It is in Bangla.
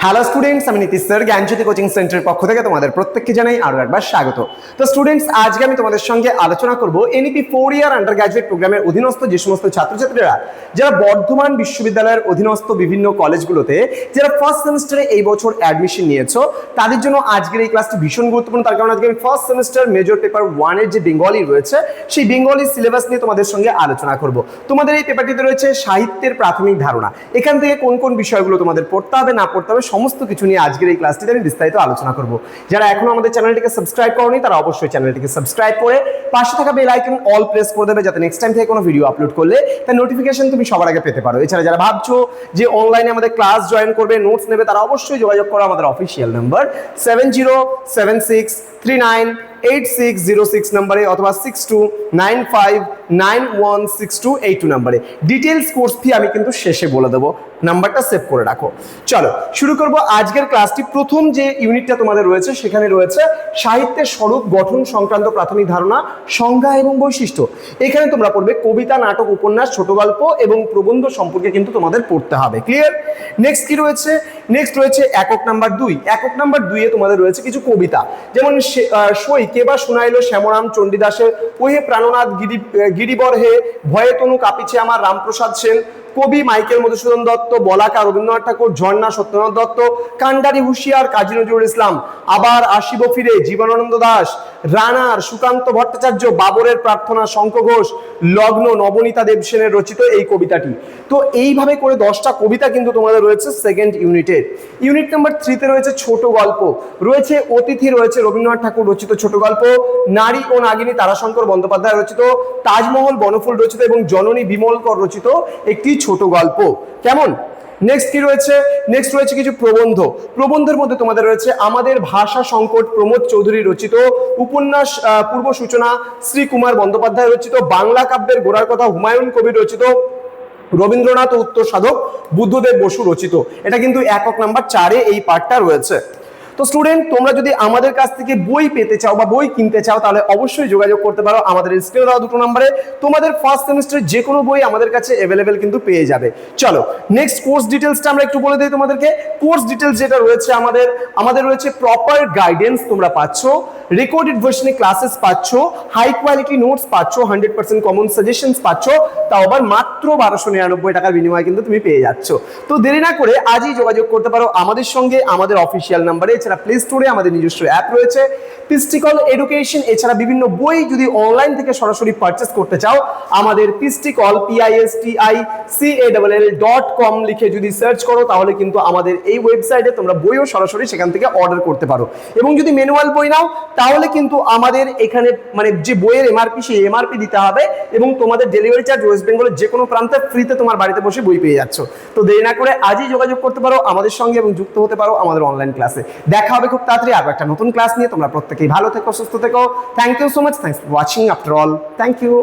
হ্যালো স্টুডেন্টস, আমি নীতিশ স্যার জ্ঞানজ্যোতি কোচিং সেন্টারের পক্ষ থেকে তোমাদের প্রত্যেককে জানাই আরও একবার স্বাগত। তো স্টুডেন্টস, আজকে আমি তোমাদের সঙ্গে আলোচনা করব এনইপি 4 ইয়ার আন্ডার গ্র্যাজুয়েট প্রোগ্রামের অধীনস্থ যে সমস্ত ছাত্রছাত্রীরা যারা বর্ধমান বিশ্ববিদ্যালয়ের অধীনস্থ বিভিন্ন কলেজগুলোতে যারা ফার্স্ট সেমিস্টারে এই বছর অ্যাডমিশন নিয়েছো তাদের জন্য আজকের এই ক্লাসটি ভীষণ গুরুত্বপূর্ণ। তার কারণ আজকে আমি ফার্স্ট সেমিস্টার মেজর পেপার 1 এর যে বেঙ্গলি রয়েছে সেই বেঙ্গলি সিলেবাস নিয়ে তোমাদের সঙ্গে আলোচনা করব। তোমাদের এই পেপারটিতে রয়েছে সাহিত্যের প্রাথমিক ধারণা, এখান থেকে কোন কোন বিষয়গুলো তোমাদের পড়তে হবে না পড়তে হবে সমস্ত কিছু নিয়ে আজকের এই ক্লাসটিতে আমি বিস্তারিত আলোচনা করব। যারা এখনো আমাদের চ্যানেলটিকে সাবস্ক্রাইব করোনি তারা অবশ্যই চ্যানেলটিকে সাবস্ক্রাইব করে পাশে থাকা বেল আইকন অল প্রেস করে দেবে, যাতে নেক্সট টাইম থেকে কোনো ভিডিও আপলোড করলে তার নোটিফিকেশন তুমি সবার আগে পেতে পারো। এছাড়া যারা ভাবছো যে অনলাইনে আমাদের ক্লাস জয়েন করবে, নোটস নেবে, তারা অবশ্যই যোগাযোগ করো আমাদের অফিসিয়াল নাম্বার 7076398606 নম্বরে অথবা 6295916282 নম্বরে। ডিটেলস কোর্স ফি আমি কিন্তু শেষে বলে দেবো, নাম্বারটা সেভ করে রাখো। চলো শুরু করব আজকের ক্লাসটি। প্রথম যে ইউনিটটা তোমাদের রয়েছে সেখানে রয়েছে সাহিত্যের স্বরূপ গঠন সংক্রান্ত প্রাথমিক ধারণা, সংজ্ঞা এবং বৈশিষ্ট্য। এখানে তোমরা পড়বে কবিতা, নাটক, উপন্যাস, ছোট গল্প এবং প্রবন্ধ সম্পর্কে কিন্তু তোমাদের পড়তে হবে। ক্লিয়ার? নেক্সট কি রয়েছে? নেক্সট রয়েছে একক নাম্বার 2। একক নাম্বার 2 এ তোমাদের রয়েছে কিছু কবিতা, যেমন সই কেবা শুনাইল শ্যামরাম চণ্ডীদাসে, ওহে প্রাণনাথ গিরিবর হে, ভয়ে তনু কাঁপিছে আমার রামপ্রসাদ সেন, কবি মাইকেল মধুসূদন দত্ত, বলাকা রবীন্দ্রনাথ ঠাকুর, ঝর্ণা সত্যনাথ দত্ত, কান্ডারি হুঁশিয়ার কাজী নজরুল ইসলাম, আবার আসিব ফিরে জীবনানন্দ দাস, রানার সুকান্ত ভট্টাচার্য, বাবরের প্রার্থনা শঙ্খ ঘোষ, লগ্ন নবনীতা দেবসেনের রচিত এই কবিতাটি। তো এইভাবে করে 10টা কবিতা কিন্তু তোমাদের রয়েছে সেকেন্ড ইউনিটের। ইউনিট নাম্বার 3 তে রয়েছে ছোট গল্প, রয়েছে অতিথি, রয়েছে রবীন্দ্রনাথ ঠাকুর রচিত ছোট গল্প, নারী ও নাগিনী তারাশঙ্কর বন্দ্যোপাধ্যায় রচিত, তাজমহল বনফুল রচিত এবং জননী বিমলকর রচিত একটি ছোট গল্প। কেমন? নেক্সট কি রয়েছে? নেক্সট রয়েছে কিছু প্রবন্ধ। প্রবন্ধের মধ্যে তোমাদের রয়েছে আমাদের ভাষা সংকট প্রমোদ চৌধুরী রচিত, উপন্যাস পূর্ব সূচনা শ্রীকুমার বন্দ্যোপাধ্যায় রচিত, বাংলা কাব্যের গোড়ার কথা হুমায়ুন কবির রচিত, রবীন্দ্রনাথ উত্তর সাধক বুদ্ধদেব বসু রচিত। এটা কিন্তু একক নাম্বার 4 এ এই পার্টটা রয়েছে। তো স্টুডেন্ট, তোমরা যদি আমাদের কাছ থেকে বই পেতে চাও বা বই কিনতে চাও তাহলে অবশ্যই যোগাযোগ করতে পারো আমাদের স্ক্রিনে দেওয়া 2 নম্বরে। তোমাদের ফার্স্ট সেমিস্টারের যে কোনো বই আমাদের কাছে অ্যাভেলেবেল কিন্তু পেয়ে যাবে। চলো নেক্সট কোর্স ডিটেলসটা আমরা একটু বলে দিই তোমাদেরকে। কোর্স ডিটেলস যেটা রয়েছে আমাদের রয়েছে প্রপার গাইডেন্স তোমরা পাচ্ছ, রেকর্ডেড ভার্সনে ক্লাসেস পাচ্ছ, হাই কোয়ালিটি নোটস পাচ্ছ, 100% কমন সাজেশনস পাচ্ছ, তাও আবার মাত্র 1299 টাকার বিনিময়ে কিন্তু তুমি পেয়ে যাচ্ছ। তো দেরি না করে আজই যোগাযোগ করতে পারো আমাদের সঙ্গে আমাদের অফিসিয়াল নাম্বারে। এছাড়া প্লে স্টোরে আমাদের নিজস্ব অ্যাপ রয়েছে পিস্টিকল এডুকেশন। এছাড়া বিভিন্ন বই যদি অনলাইন থেকে সরাসরি পারচেস করতে চাও আমাদের পিস্টিকল pisticall.com লিখে যদি সার্চ করো তাহলে কিন্তু আমাদের এই ওয়েবসাইটে তোমরা বইও সরাসরি সেখান থেকে অর্ডার করতে পারো। এবং যদি ম্যানুয়াল বই নাও তাহলে কিন্তু আমাদের এখানে মানে যে বইয়ের এমআরপি সেই এমআরপি দিতে হবে এবং তোমাদের ডেলিভারি চার্জ ওয়েস্ট বেঙ্গলের যে কোনো প্রান্তে ফ্রিতে তোমার বাড়িতে বসে বই পেয়ে যাচ্ছ। তো দেরি না করে আজই যোগাযোগ করতে পারো আমাদের সঙ্গে এবং যুক্ত হতে পারো আমাদের অনলাইন ক্লাসে। দেখা হবে খুব তাড়াতাড়ি আরো একটা নতুন ক্লাস নিয়ে। তোমরা প্রত্যেকেই ভালো থেকো, সুস্থ থেকো। Thank you so much. Thanks for watching after all. Thank you.